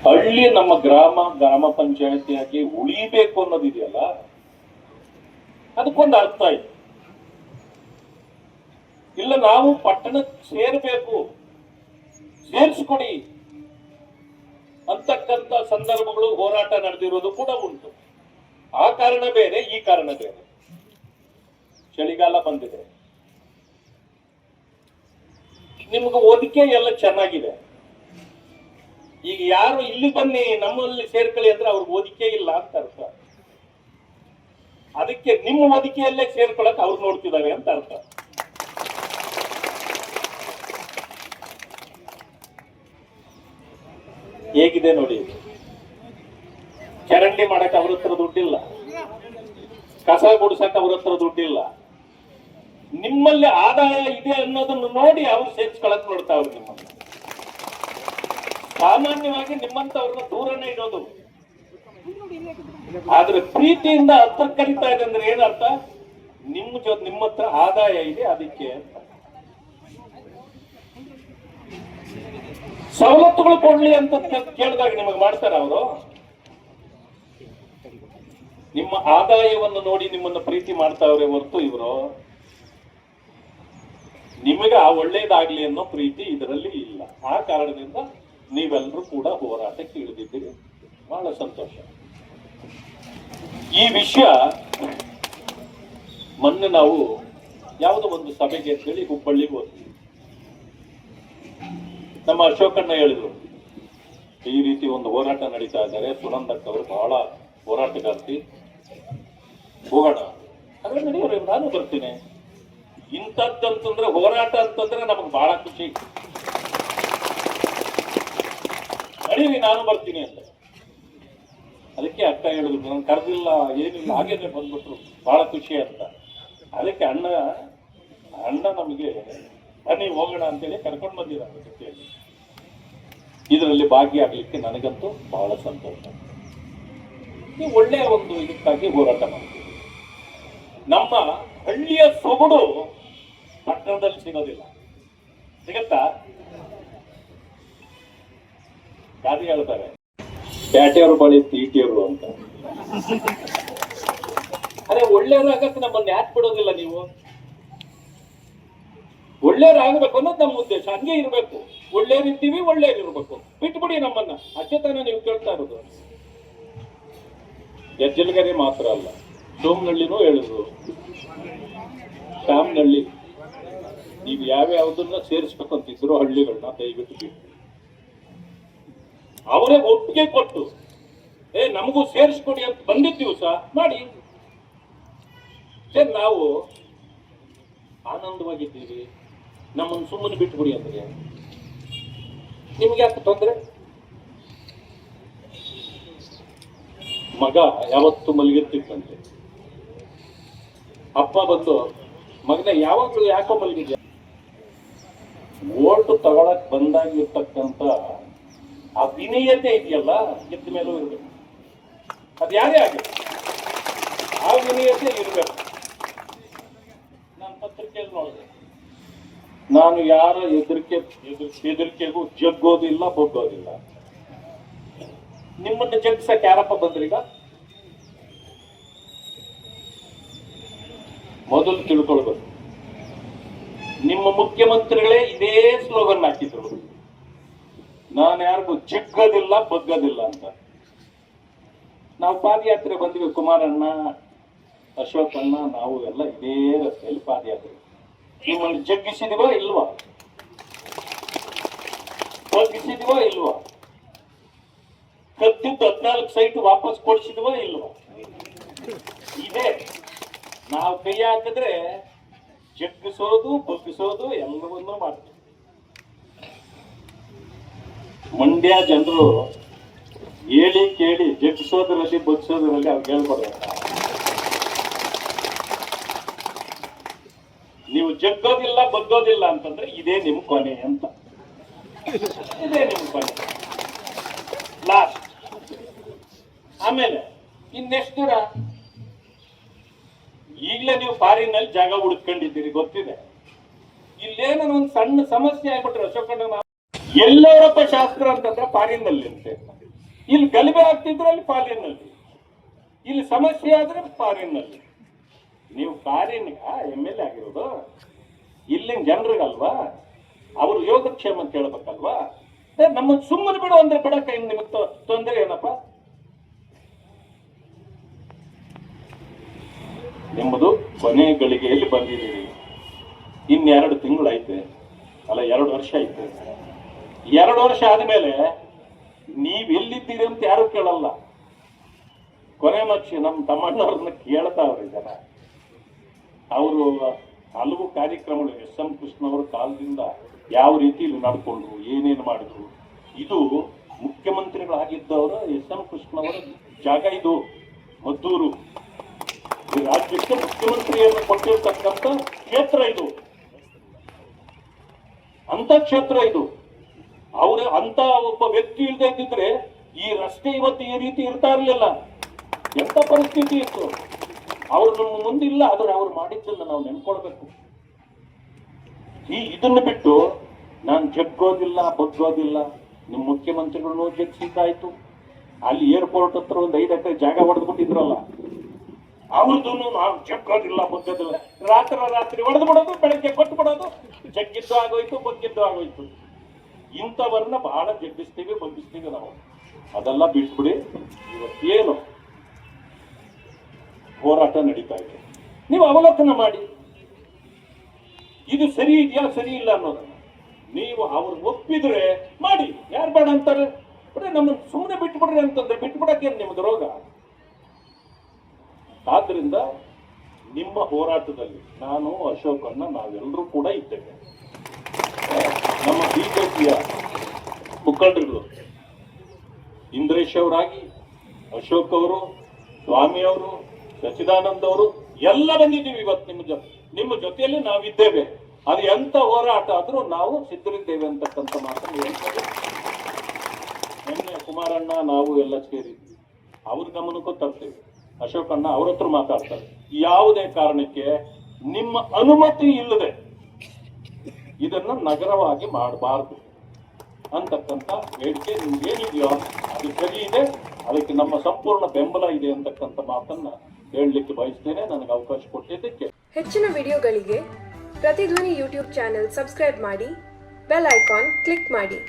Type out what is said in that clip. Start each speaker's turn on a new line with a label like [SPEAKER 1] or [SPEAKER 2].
[SPEAKER 1] ಹಳ್ಳಿ ನಮ್ಮ ಗ್ರಾಮ ಪಂಚಾಯತಿಯಾಗಿ ಉಳಿಬೇಕು ಅನ್ನೋದಿದೆಯಲ್ಲ, ಅದಕ್ಕೊಂದು ಅರ್ಥ ಇದೆ. ಇಲ್ಲ ನಾವು ಪಟ್ಟಣಕ್ಕೆ ಸೇರ್ಬೇಕು, ಸೇರಿಸ್ಕೊಡಿ ಅಂತಕ್ಕಂಥ ಸಂದರ್ಭಗಳು ಹೋರಾಟ ನಡೆದಿರೋದು ಕೂಡ ಉಂಟು. ಆ ಕಾರಣ ಬೇರೆ, ಈ ಕಾರಣ ಬೇರೆ. ಚಳಿಗಾಲ ಬಂದಿದೆ, ನಿಮ್ಗೆ ಓದಿಕೆ ಎಲ್ಲ ಚೆನ್ನಾಗಿದೆ. ಈಗ ಯಾರು ಇಲ್ಲಿ ಬನ್ನಿ ನಮ್ಮಲ್ಲಿ ಸೇರ್ಕೊಳ್ಳಿ ಅಂದ್ರೆ ಅವ್ರಿಗೆ ಓದಿಕೆ ಇಲ್ಲ ಅಂತ ಅರ್ಥ. ಅದಕ್ಕೆ ನಿಮ್ಮ ಓದಿಕೆಯಲ್ಲೇ ಸೇರ್ಕೊಳಕ್ ಅವ್ರು ನೋಡ್ತಿದ್ದಾರೆ ಅಂತ ಅರ್ಥ. ಹೇಗಿದೆ ನೋಡಿ, ಚರಂಡಿ ಮಾಡಕ್ ಅವ್ರ ಹತ್ರ ದುಡ್ಡಿಲ್ಲ, ಕಸ ಗುಡಿಸಕ್ ಅವ್ರ ಹತ್ರ ದುಡ್ಡಿಲ್ಲ. ನಿಮ್ಮಲ್ಲಿ ಆದಾಯ ಇದೆ ಅನ್ನೋದನ್ನು ನೋಡಿ ಅವ್ರು ಸೇರ್ಸ್ಕೊಳಕ್ ನೋಡ್ತಾವ್ರು. ನಿಮ್ಮಲ್ಲಿ ಸಾಮಾನ್ಯವಾಗಿ ನಿಮ್ಮಂತವ್ರನ್ನ ದೂರನೇ ಇಡೋದು. ಆದ್ರೆ ಪ್ರೀತಿಯಿಂದ ಹತ್ರ ಕರಿತಾ ಇದೆ ಅಂದ್ರೆ ಏನರ್ಥ? ನಿಮ್ಮ ಹತ್ರ ಆದಾಯ ಇದೆ ಅದಕ್ಕೆ. ಸವಲತ್ತುಗಳು ಕೊಡ್ಲಿ ಅಂತ ಕೇಳಿದಾಗ ನಿಮಗೆ ಮಾಡ್ತಾರ ಅವರು? ನಿಮ್ಮ ಆದಾಯವನ್ನು ನೋಡಿ ನಿಮ್ಮನ್ನ ಪ್ರೀತಿ ಮಾಡ್ತಾವ್ರೆ ಹೊರತು ಇವರು ನಿಮಗೆ ಆ ಒಳ್ಳೇದಾಗ್ಲಿ ಅನ್ನೋ ಪ್ರೀತಿ ಇದರಲ್ಲಿ ಇಲ್ಲ. ಆ ಕಾರಣದಿಂದ ನೀವೆಲ್ಲರೂ ಕೂಡ ಹೋರಾಟಕ್ಕೆ ಇಳಿದಿದ್ದೀರಿ. ಬಹಳ ಸಂತೋಷ. ಈ ವಿಷಯ ಮೊನ್ನೆ ನಾವು ಯಾವುದೋ ಒಂದು ಸಭೆಗೆ ಅಂತೇಳಿ ಹುಬ್ಬಳ್ಳಿಗೆ ಹೋದ್ವಿ. ನಮ್ಮ ಅಶೋಕಣ್ಣ ಹೇಳಿದ್ರು, ಈ ರೀತಿ ಒಂದು ಹೋರಾಟ ನಡೀತಾ ಇದ್ದಾರೆ, ಸುನಂದಕ್ಕ ಅವರು ಬಹಳ ಹೋರಾಟಗಾರ್ತಿ, ಹೋಗೋಣ. ಅದ್ರ ನಡೆಯೋರು, ನಾನು ಬರ್ತೀನಿ. ಇಂಥದ್ದಂತಂದ್ರೆ ಹೋರಾಟ ಅಂತಂದ್ರೆ ನಮಗೆ ಬಹಳ ಖುಷಿ. ನಡೀರಿ, ನಾನು ಬರ್ತೀನಿ ಅಂತ. ಅದಕ್ಕೆ ಅಕ್ಕ ಹೇಳಿದ್ರು, ನನ್ ಕರೆದಿಲ್ಲ ಏನಿಲ್ಲ, ಹಾಗೇನೆ ಬಂದ್ಬಿಟ್ರು, ಬಹಳ ಖುಷಿ ಅಂತ. ಅದಕ್ಕೆ ಅಣ್ಣ ನಮಗೆ ಬನ್ನಿ ಹೋಗೋಣ ಅಂತೇಳಿ ಕರ್ಕೊಂಡು ಬಂದಿದ್ದಾರೆ ಜೊತೆಯಲ್ಲಿ. ಇದರಲ್ಲಿ ಭಾಗಿಯಾಗಲಿಕ್ಕೆ ನನಗಂತೂ ಬಹಳ ಸಂತೋಷ. ನೀವು ಒಳ್ಳೆಯ ಒಂದು ಇದಕ್ಕಾಗಿ ಹೋರಾಟ ಮಾಡ್ತೀವಿ. ನಮ್ಮ ಹಳ್ಳಿಯ ಸೊಗಡು ಪಟ್ಟಣದಲ್ಲಿ ಸಿಗೋದಿಲ್ಲ. ಸಿಗತ್ತಾ? ಗಾದಿ ಹೇಳ್ತಾರೆ, ಪ್ಯಾಟೆಯವರು ಬಳಿ ತೀಟಿಯವರು ಅಂತ. ಅರೆ, ಒಳ್ಳೆಯವರಾಗಕ್ಕೆ ನಮ್ಮನ್ನು ಯಾಕೆ ಬಿಡೋದಿಲ್ಲ ನೀವು? ಒಳ್ಳೆಯವರಾಗಬೇಕು ಅನ್ನೋದು ನಮ್ಮ ಉದ್ದೇಶ. ಹಂಗೆ ಇರಬೇಕು, ಒಳ್ಳೆಯವರಿದ್ದೀವಿ, ಒಳ್ಳೆಯವ್ರಿರ್ಬೇಕು. ಬಿಟ್ಬಿಡಿ ನಮ್ಮನ್ನ. ಅಚ್ಚತನ ನೀವು ಕೇಳ್ತಾ ಇರೋದು. ಗೆಜ್ಜಲಗೆರೆ ಮಾತ್ರ ಅಲ್ಲ, ಸೋಮನಹಳ್ಳಿನೂ ಹೇಳಿದ್ರು, ಶ್ಯಾಮನಹಳ್ಳಿ, ನೀವು ಯಾವ್ಯಾವುದನ್ನ ಸೇರಿಸ್ಬೇಕಂತಿದ್ರು ಹಳ್ಳಿಗಳನ್ನ ದಯವಿಟ್ಟು ಬಿಟ್ಟು ಅವರೇ ಒಪ್ಪಿಗೆ ಕೊಟ್ಟು ನಮಗೂ ಸೇರಿಸ್ಕೊಡಿ ಅಂತ ಬಂದಿದ್ದೀವಿ ಸಹ ಮಾಡಿ. ನಾವು ಆನಂದವಾಗಿದ್ದೀವಿ, ನಮ್ಮನ್ನು ಸುಮ್ಮನೆ ಬಿಟ್ಟುಬಿಡಿ ಅಂದ್ರೆ ನಿಮ್ಗೆ ಯಾಕೆ ತೊಂದರೆ? ಮಗ ಯಾವತ್ತು ಮಲಗಿರ್ತಿತ್ತಂತೆ. ಅಪ್ಪ ಬಂದು, ಮಗನ ಯಾವಾಗಲೂ ಯಾಕೋ ಮಲಗಿದ್ಯಾ? ಓಟು ತಗೊಳಕ್ ಬಂದಾಗಿರ್ತಕ್ಕಂಥ ಆ ವಿನಯತೆ ಇದೆಯಲ್ಲ, ಎದ್ದ ಮೇಲೂ ಇರಬೇಕು. ಅದು ಯಾರೇ ಆಗಲಿ ಆ ವಿನಯತೆ ಇರಬೇಕು. ನಾನು ಪತ್ರಿಕೆಯಲ್ಲಿ ನೋಡಿದೆ, ನಾನು ಯಾರ ಹೆದರಿಕೆಗೂ ಜಗ್ಗೋದಿಲ್ಲ, ಬಗ್ಗೋದಿಲ್ಲ. ನಿಮ್ಮನ್ನ ಜಗ್ಸಕ್ ಯಾರಪ್ಪ ಬಂದ್ರೀಗ? ಮೊದಲು ತಿಳ್ಕೊಳ್ಬೇಕು. ನಿಮ್ಮ ಮುಖ್ಯಮಂತ್ರಿಗಳೇ ಇದೇ ಸ್ಲೋಗನ್ ಹಾಕಿದ್ರು, ನಾನು ಯಾರಿಗೂ ಜಗ್ಗೋದಿಲ್ಲ, ಬಗ್ಗೋದಿಲ್ಲ ಅಂತ. ನಾವು ಪಾದಯಾತ್ರೆ ಬಂದ್ವಿ, ಕುಮಾರಣ್ಣ, ಅಶೋಕಣ್ಣ, ನಾವು ಎಲ್ಲ ಇದೇ ರಸ್ತೆಯಲ್ಲಿ ಪಾದಯಾತ್ರೆ. ನಿಮ್ಮನ್ನು ಜಗ್ಗಿಸಿದೀವೋ ಇಲ್ವಾ? ಬಗ್ಗಿಸಿದೀವೋ ಇಲ್ವಾ? ಕತ್ತಿದ್ದು 14 ಸೈಟ್ ವಾಪಸ್ ಕೊಡಿಸಿದವೋ ಇಲ್ವಾ? ಇದೇ ನಾವು ಕೈ ಹಾಕಿದ್ರೆ ಜಗ್ಗಿಸೋದು, ಬಗ್ಗಿಸೋದು ಎಲ್ಲವನ್ನೂ ಮಾಡ್ತೀವಿ. ಮಂಡ್ಯ ಜನರು ಹೇಳಿ ಕೇಳಿ ಜಗ್ಗಿಸೋದ್ರಲ್ಲಿ ಬಗ್ಗಿಸೋದ್ರಲ್ಲಿ ಅವ್ರು ಹೇಳ್ಕೊಡ್ತಾರೆ. ನೀವು ಜಗ್ಗೋದಿಲ್ಲ, ಬಗ್ಗೋದಿಲ್ಲ ಅಂತಂದ್ರೆ ಇದೇ ನಿಮ್ ಕೊನೆ ಅಂತ. ಇದೇ ನಿಮ್ ಕೊನೆ, ಲಾಸ್ಟ್. ಆಮೇಲೆ ಇನ್ನೆಷ್ಟು ದಿನ? ಈಗಲೇ ನೀವು ಫಾರಿನ್ ಅಲ್ಲಿ ಜಾಗ ಹುಡುಕೊಂಡಿದ್ದೀರಿ, ಗೊತ್ತಿದೆ. ಇಲ್ಲೇನೋ ಒಂದು ಸಣ್ಣ ಸಮಸ್ಯೆ ಆಗ್ಬಿಟ್ರೆ ಅಶೋಕಣ್ಣ, ಎಲ್ಲವರಪ್ಪ ಶಾಸ್ತ್ರ ಅಂತಂದ್ರೆ ಫಾರಿನ್ ನಲ್ಲಿ ಅಂತೆ. ಇಲ್ಲಿ ಗಲಭೆ ಆಗ್ತಿದ್ರೆ ಅಲ್ಲಿ ಫಾರಿನ್ನಲ್ಲಿ, ಇಲ್ಲಿ ಸಮಸ್ಯೆ ಆದ್ರೆ ಫಾರಿನ್ನಲ್ಲಿ. ನೀವು ಫಾರಿನ್ MLA ಆಗಿರೋದು ಇಲ್ಲಿನ ಜನರಿಗಲ್ವಾ, ಅವರು ಯೋಗಕ್ಷೇಮ ಕೇಳಬೇಕಲ್ವಾ? ನಮ್ಮ ಸುಮ್ಮನೆ ಬಿಡು ಅಂದ್ರೆ ಬಿಡಕ್ಕೆ ನಿಮಗೆ ತೊಂದರೆ ಏನಪ್ಪ? ನಿಮ್ಮದು ಕೊನೆ ಗಳಿಗೆಯಲ್ಲಿ ಬಂದಿದ್ದೀರಿ. ಇನ್ನು2 ತಿಂಗಳೈತೆ, ಅಲ್ಲ 2 ವರ್ಷ ಐತೆ. 2 ವರ್ಷ ಆದ್ಮೇಲೆ ನೀವ್ ಎಲ್ಲಿದ್ದೀರಿ ಅಂತ ಯಾರು ಕೇಳಲ್ಲ. ಕೊನೆ ಪಕ್ಷ ನಮ್ಮ ತಮ್ಮಣ್ಣವ್ರನ್ನ ಕೇಳ್ತಾವ್ರಿ ಜನ. ಅವರು ಹಲವು ಕಾರ್ಯಕ್ರಮಗಳು SM ಕೃಷ್ಣವರ ಕಾಲದಿಂದ ಯಾವ ರೀತಿ ನಡ್ಕೊಂಡ್ರು, ಏನೇನು ಮಾಡಿದ್ರು. ಇದು ಮುಖ್ಯಮಂತ್ರಿಗಳಾಗಿದ್ದವರು SM ಕೃಷ್ಣವರ ಜಾಗ, ಇದು ಮದ್ದೂರು ಈ ರಾಜ್ಯಕ್ಕೆ ಮುಖ್ಯಮಂತ್ರಿಯನ್ನು ಕೊಟ್ಟಿರ್ತಕ್ಕಂಥ ಕ್ಷೇತ್ರ, ಇದು ಅಂತ ಕ್ಷೇತ್ರ ಇದು. ಅವ್ರ ಅಂತ ಒಬ್ಬ ವ್ಯಕ್ತಿ ಇಲ್ಲದೆ ಇದ್ದಿದ್ರೆ ಈ ರಸ್ತೆ ಇವತ್ತು ಈ ರೀತಿ ಇರ್ತಾ ಇರಲಿಲ್ಲ. ಎಂತ ಪರಿಸ್ಥಿತಿ ಇತ್ತು. ಅವ್ರು ನಮ್ಮ ಮುಂದಿಲ್ಲ, ಆದ್ರೆ ಅವ್ರು ಮಾಡಿದ್ದನ್ನ ನಾವು ನೆನ್ಕೊಳ್ಬೇಕು. ಇದನ್ನು ಬಿಟ್ಟು ನಾನು ಜಗ್ಗೋದಿಲ್ಲ, ಬಗ್ಗೋದಿಲ್ಲ. ನಿಮ್ಮ ಮುಖ್ಯಮಂತ್ರಿಗಳನ್ನು ಜಗ್ಸಿದ್ದಾಯ್ತು. ಅಲ್ಲಿ ಏರ್ಪೋರ್ಟ್ ಹತ್ರ ಒಂದು 5 ಎಕರೆ ಜಾಗ ಹೊಡೆದ್ಬಿಟ್ಟಿದ್ರಲ್ಲ, ಅವ್ರದ್ದು ನಾವು ಜಗ್ಗೋದಿಲ್ಲ, ಬಗ್ಗೋದಿಲ್ಲ. ರಾತ್ರಿ ಹೊಡೆದು ಬಿಡೋದು, ಬೆಳಗ್ಗೆ ಕೊಟ್ಟು ಬಿಡೋದು. ಜಗ್ಗಿದ್ದು ಆಗೋಯ್ತು, ಬಗ್ಗಿದ್ದು ಆಗೋಯ್ತು. ಇಂಥವರನ್ನ ಬಹಳ ಜಗ್ಗಿಸ್ತೀವಿ, ಬಗ್ಗಿಸ್ತೀವಿ ನಾವು. ಅದೆಲ್ಲ ಬಿಟ್ಬಿಡಿ. ಇವತ್ತೇನು ಹೋರಾಟ ನಡೀತಾ ಇದೆ ನೀವು ಅವಲೋಕನ ಮಾಡಿ. ಇದು ಸರಿ ಇದೆಯಾ, ಸರಿ ಇಲ್ಲ ಅನ್ನೋದನ್ನ ನೀವು ಅವ್ರು ಒಪ್ಪಿದ್ರೆ ಮಾಡಿ. ಯಾರು ಬೇಡ ಅಂತಾರೆ? ನಮ್ಮನ್ನು ಸುಮ್ಮನೆ ಬಿಟ್ಬಿಡ್ರಿ ಅಂತಂದ್ರೆ ಬಿಟ್ಬಿಡಕ್ಕೇನು ನಿಮ್ದು ರೋಗ? ಆದ್ರಿಂದ ನಿಮ್ಮ ಹೋರಾಟದಲ್ಲಿ ನಾನು, ಅಶೋಕಣ್ಣ, ನಾವೆಲ್ಲರೂ ಕೂಡ ಇದ್ದೇವೆ. ನಮ್ಮ ಬಿಜೆಪಿಯ ಮುಖಂಡರುಗಳು ಇಂದ್ರೇಶ್ ಅವರಾಗಿ, ಅಶೋಕ್ ಅವರು, ಸ್ವಾಮಿ ಅವರು, ಸಚಿದಾನಂದ್ ಅವರು ಎಲ್ಲ ಬಂದಿದ್ದೀವಿ ಇವತ್ತು ನಿಮ್ಮ ಜೊತೆಯಲ್ಲಿ ನಾವಿದ್ದೇವೆ. ಅದು ಎಂತ ಹೋರಾಟ ಆದ್ರೂ ನಾವು ಸಿದ್ಧರಿದ್ದೇವೆ ಅಂತಕ್ಕಂಥ ಮಾತನ್ನು ಹೇಳ್ತಾರೆ. ನಿನ್ನೆ ಕುಮಾರಣ್ಣ ನಾವು ಎಲ್ಲ ಸೇರಿದ್ವಿ, ಅವ್ರ ಗಮನಕ್ಕೂ ತರ್ತೇವೆ. ಅಶೋಕಣ್ಣ ಅವ್ರ ಹತ್ರ ಮಾತಾಡ್ತಾರೆ. ಯಾವುದೇ ಕಾರಣಕ್ಕೆ ನಿಮ್ಮ ಅನುಮತಿ ಇಲ್ಲದೆ ಇದನ್ನ ನಗರವಾಗಿ ಮಾಡಬಾರ್ದು ಅಂತಕ್ಕಂಥ ಬೇಡಿಕೆ ನಿಮ್ಗೇನಿದೆಯೋ ಅದು ಸರಿ ಇದೆ. ಅದಕ್ಕೆ ನಮ್ಮ ಸಂಪೂರ್ಣ ಬೆಂಬಲ ಇದೆ ಅಂತಕ್ಕಂಥ ಮಾತನ್ನ ಹೇಳಲಿಕ್ಕೆ ಬಯಸ್ತೇನೆ. ನನಗೆ ಅವಕಾಶ ಕೊಟ್ಟಿದ್ದಕ್ಕೆ.
[SPEAKER 2] ಹೆಚ್ಚಿನ ವಿಡಿಯೋಗಳಿಗೆ ಪ್ರತಿಧ್ವನಿ ಯೂಟ್ಯೂಬ್ ಚಾನೆಲ್ ಸಬ್ಸ್ಕ್ರೈಬ್ ಮಾಡಿ, ಬೆಲ್ ಐಕಾನ್ ಕ್ಲಿಕ್ ಮಾಡಿ.